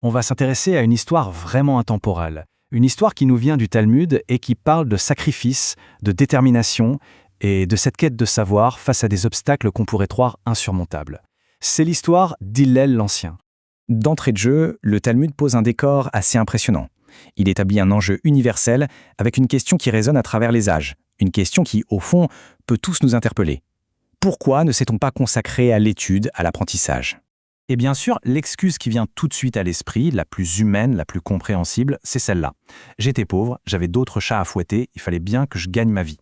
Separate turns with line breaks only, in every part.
On va s'intéresser à une histoire vraiment intemporelle. Une histoire qui nous vient du Talmud et qui parle de sacrifice, de détermination et de cette quête de savoir face à des obstacles qu'on pourrait croire insurmontables. C'est l'histoire d'Hillel l'Ancien.
D'entrée de jeu, le Talmud pose un décor assez impressionnant. Il établit un enjeu universel avec une question qui résonne à travers les âges. Une question qui, au fond, peut tous nous interpeller. Pourquoi ne s'est-on pas consacré à l'étude, à l'apprentissage ?
Et bien sûr, l'excuse qui vient tout de suite à l'esprit, la plus humaine, la plus compréhensible, c'est celle-là. J'étais pauvre, j'avais d'autres chats à fouetter, il fallait bien que je gagne ma vie.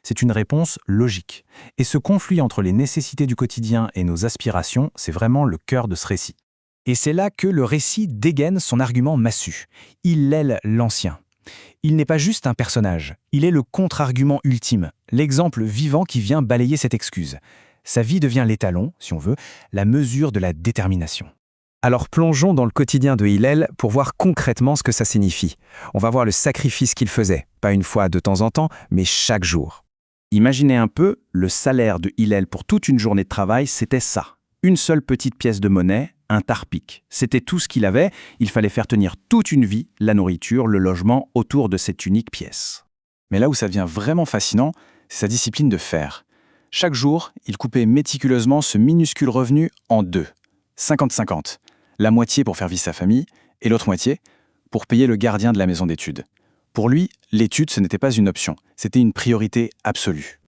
C'est une réponse logique. Et ce conflit entre les nécessités du quotidien et nos aspirations, c'est vraiment le cœur de ce récit.
Et c'est là que le récit dégaine son argument massu. Hillel l'Ancien. Il n'est pas juste un personnage, il est le contre-argument ultime, l'exemple vivant qui vient balayer cette excuse. Sa vie devient l'étalon, si on veut, la mesure de la détermination. Alors plongeons dans le quotidien de Hillel pour voir concrètement ce que ça signifie. On va voir le sacrifice qu'il faisait, pas une fois de temps en temps, mais chaque jour. Imaginez un peu, le salaire de Hillel pour toute une journée de travail, c'était ça. Une seule petite pièce de monnaie, un tarpic. C'était tout ce qu'il avait, il fallait faire tenir toute une vie, la nourriture, le logement, autour de cette unique pièce. Mais là où ça devient vraiment fascinant, c'est sa discipline de fer. Chaque jour, il coupait méticuleusement ce minuscule revenu en deux. 50-50. La moitié pour faire vivre sa famille, et l'autre moitié pour payer le gardien de la maison d'études. Pour lui, l'étude, ce n'était pas une option, c'était une priorité absolue.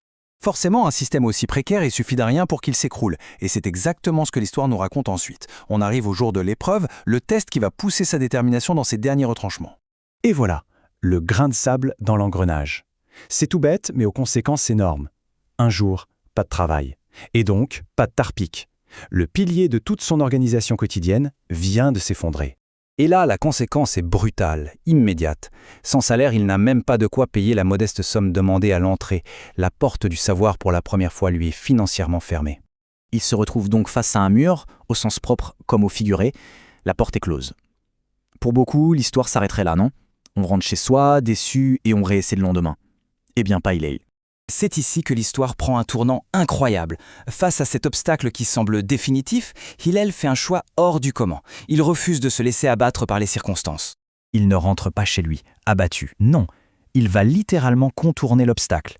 Forcément, un système aussi précaire, il suffit d'un rien pour qu'il s'écroule. Et c'est exactement ce que l'histoire nous raconte ensuite. On arrive au jour de l'épreuve, le test qui va pousser sa détermination dans ses derniers retranchements.
Et voilà, le grain de sable dans l'engrenage. C'est tout bête, mais aux conséquences énormes. Un jour, pas de travail. Et donc, pas de tarpic. Le pilier de toute son organisation quotidienne vient de s'effondrer. Et là, la conséquence est brutale, immédiate. Sans salaire, il n'a même pas de quoi payer la modeste somme demandée à l'entrée. La porte du savoir pour la première fois lui est financièrement fermée. Il se retrouve donc face à un mur, au sens propre comme au figuré. La porte est close. Pour beaucoup, l'histoire s'arrêterait là, non ? On rentre chez soi, déçu, et on réessaie le lendemain. Eh bien, pas Hillel. C'est ici que l'histoire prend un tournant incroyable. Face à cet obstacle qui semble définitif, Hillel fait un choix hors du commun. Il refuse de se laisser abattre par les circonstances. Il ne rentre pas chez lui, abattu. Non, il va littéralement contourner l'obstacle.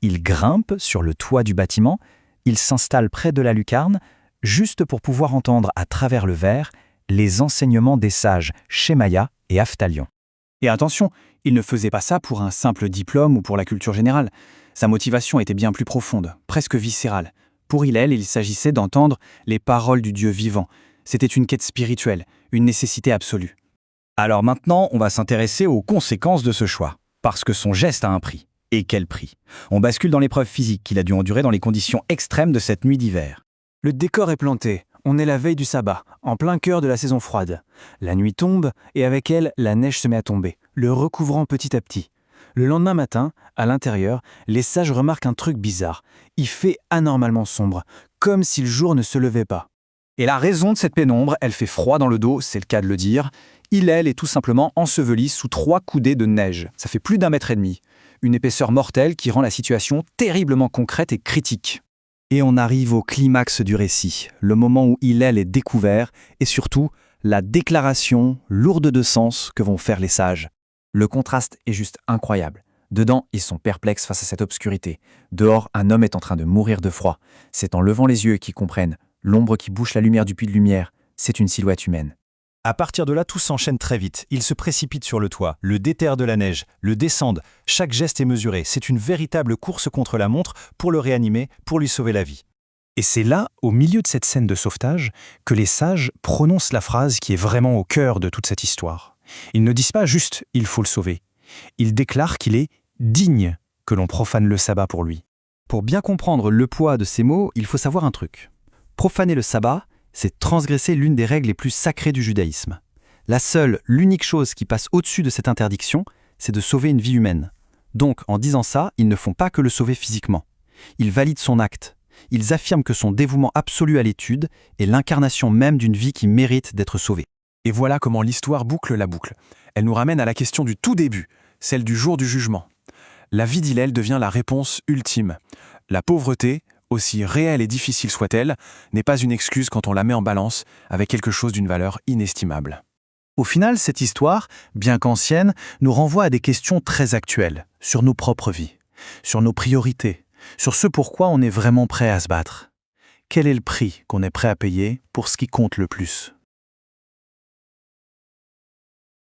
Il grimpe sur le toit du bâtiment, il s'installe près de la lucarne, juste pour pouvoir entendre à travers le verre les enseignements des sages Shemaya et Aphtalion. Et attention, il ne faisait pas ça pour un simple diplôme ou pour la culture générale. Sa motivation était bien plus profonde, presque viscérale. Pour Hillel, il s'agissait d'entendre les paroles du Dieu vivant. C'était une quête spirituelle, une nécessité absolue. Alors maintenant, on va s'intéresser aux conséquences de ce choix, parce que son geste a un prix. Et quel prix ? On bascule dans l'épreuve physique qu'il a dû endurer dans les conditions extrêmes de cette nuit d'hiver.
Le décor est planté. On est la veille du sabbat, en plein cœur de la saison froide. La nuit tombe, et avec elle, la neige se met à tomber, le recouvrant petit à petit. Le lendemain matin, à l'intérieur, les sages remarquent un truc bizarre. Il fait anormalement sombre, comme si le jour ne se levait pas. Et la raison de cette pénombre, elle fait froid dans le dos, c'est le cas de le dire. Hillel est tout simplement enseveli sous 3 coudées de neige. Ça fait plus d'1,5 mètre. Une épaisseur mortelle qui rend la situation terriblement concrète et critique. Et on arrive au climax du récit, le moment où Hillel est découvert, et surtout, la déclaration lourde de sens que vont faire les sages. Le contraste est juste incroyable. Dedans, ils sont perplexes face à cette obscurité. Dehors, un homme est en train de mourir de froid. C'est en levant les yeux qu'ils comprennent. L'ombre qui bouche la lumière du puits de lumière, c'est une silhouette humaine.
À partir de là, tout s'enchaîne très vite. Ils se précipitent sur le toit, le déterrent de la neige, le descendent. Chaque geste est mesuré. C'est une véritable course contre la montre pour le réanimer, pour lui sauver la vie. Et c'est là, au milieu de cette scène de sauvetage, que les sages prononcent la phrase qui est vraiment au cœur de toute cette histoire. Ils ne disent pas juste « il faut le sauver ». Ils déclarent qu'il est digne que l'on profane le sabbat pour lui.
Pour bien comprendre le poids de ces mots, il faut savoir un truc. Profaner le sabbat, c'est transgresser l'une des règles les plus sacrées du judaïsme. L'unique chose qui passe au-dessus de cette interdiction, c'est de sauver une vie humaine. Donc, en disant ça, ils ne font pas que le sauver physiquement. Ils valident son acte. Ils affirment que son dévouement absolu à l'étude est l'incarnation même d'une vie qui mérite d'être sauvée. Et voilà comment l'histoire boucle la boucle. Elle nous ramène à la question du tout début, celle du jour du jugement. La vie d'Hillel devient la réponse ultime. La pauvreté, aussi réelle et difficile soit-elle, n'est pas une excuse quand on la met en balance avec quelque chose d'une valeur inestimable.
Au final, cette histoire, bien qu'ancienne, nous renvoie à des questions très actuelles, sur nos propres vies, sur nos priorités, sur ce pourquoi on est vraiment prêt à se battre. Quel est le prix qu'on est prêt à payer pour ce qui compte le plus ?